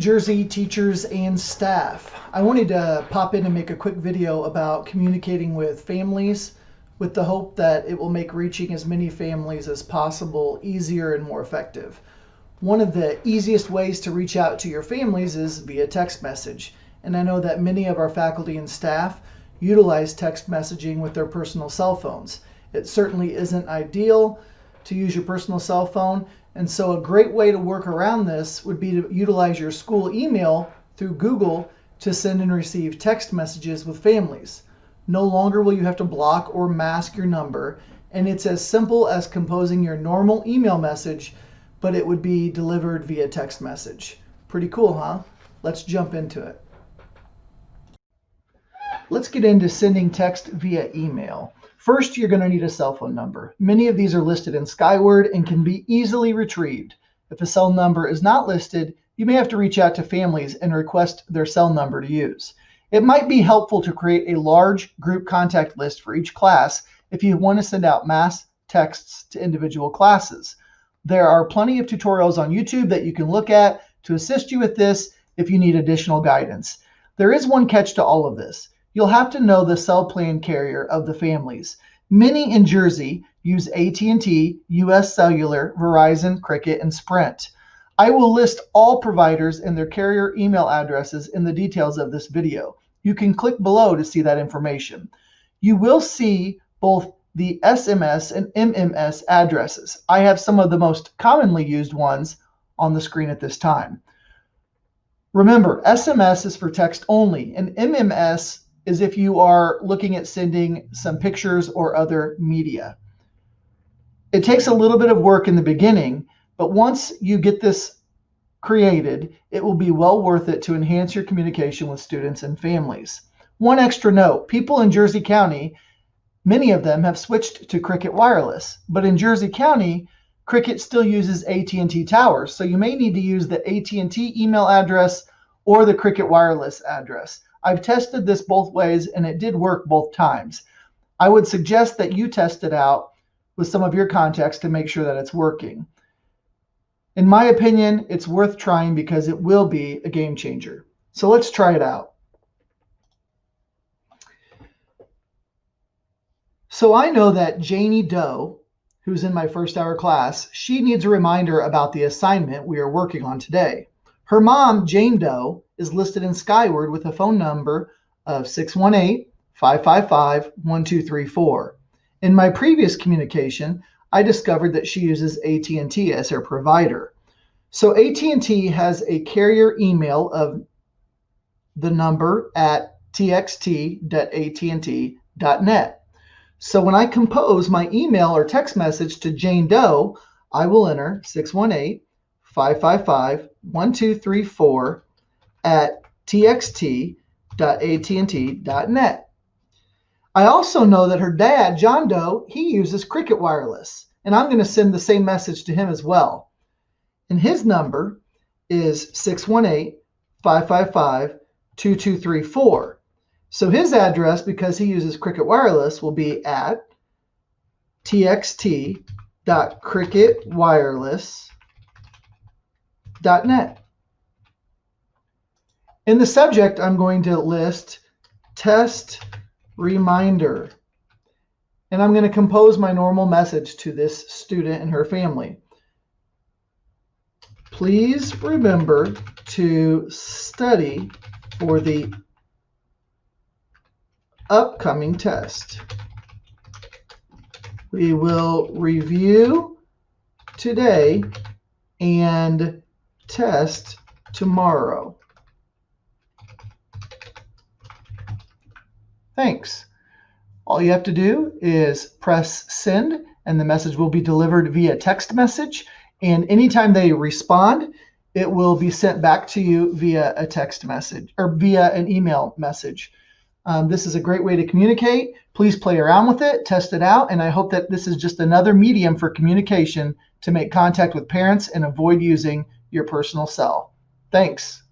Jersey teachers and staff. I wanted to pop in and make a quick video about communicating with families with the hope that it will make reaching as many families as possible easier and more effective. One of the easiest ways to reach out to your families is via text message. And I know that many of our faculty and staff utilize text messaging with their personal cell phones. It certainly isn't ideal to use your personal cell phone. And so a great way to work around this would be to utilize your school email through Google to send and receive text messages with families. No longer will you have to block or mask your number, and it's as simple as composing your normal email message, but it would be delivered via text message. Pretty cool, huh? Let's jump into it. Let's get into sending text via email. First, you're going to need a cell phone number. Many of these are listed in Skyward and can be easily retrieved. If a cell number is not listed, you may have to reach out to families and request their cell number to use. It might be helpful to create a large group contact list for each class if you want to send out mass texts to individual classes. There are plenty of tutorials on YouTube that you can look at to assist you with this if you need additional guidance. There is one catch to all of this. You'll have to know the cell plan carrier of the families. Many in Jersey use AT&T, US Cellular, Verizon, Cricket, and Sprint. I will list all providers and their carrier email addresses in the details of this video. You can click below to see that information. You will see both the SMS and MMS addresses. I have some of the most commonly used ones on the screen at this time. Remember, SMS is for text only, and MMS is if you are looking at sending some pictures or other media. It takes a little bit of work in the beginning, but once you get this created, it will be well worth it to enhance your communication with students and families. One extra note, people in Jersey County, many of them have switched to Cricket Wireless, but in Jersey County, Cricket still uses AT&T towers, so you may need to use the AT&T email address or the Cricket Wireless address. I've tested this both ways and it did work both times. I would suggest that you test it out with some of your contacts to make sure that it's working. In my opinion, it's worth trying because it will be a game changer. So let's try it out. So I know that Janie Doe, who's in my first hour class, she needs a reminder about the assignment we are working on today. Her mom, Jane Doe, is listed in Skyward with a phone number of 618-555-1234. In my previous communication, I discovered that she uses AT&T as her provider. So AT&T has a carrier email of the number at txt.att.net. So when I compose my email or text message to Jane Doe, I will enter 618-555-1234 at txt.att.net. I also know that her dad, John Doe, he uses Cricket Wireless, and I'm going to send the same message to him as well. And his number is 618-555-2234. So his address, because he uses Cricket Wireless, will be at txt.cricketwireless.net. In the subject, I'm going to list test reminder. And I'm going to compose my normal message to this student and her family. Please remember to study for the upcoming test. We will review today and test tomorrow. Thanks. All you have to do is press send and the message will be delivered via text message. And anytime they respond, it will be sent back to you via a text message or via an email message. This is a great way to communicate. Please play around with it, test it out, and I hope that this is just another medium for communication to make contact with parents and avoid using your personal cell. Thanks.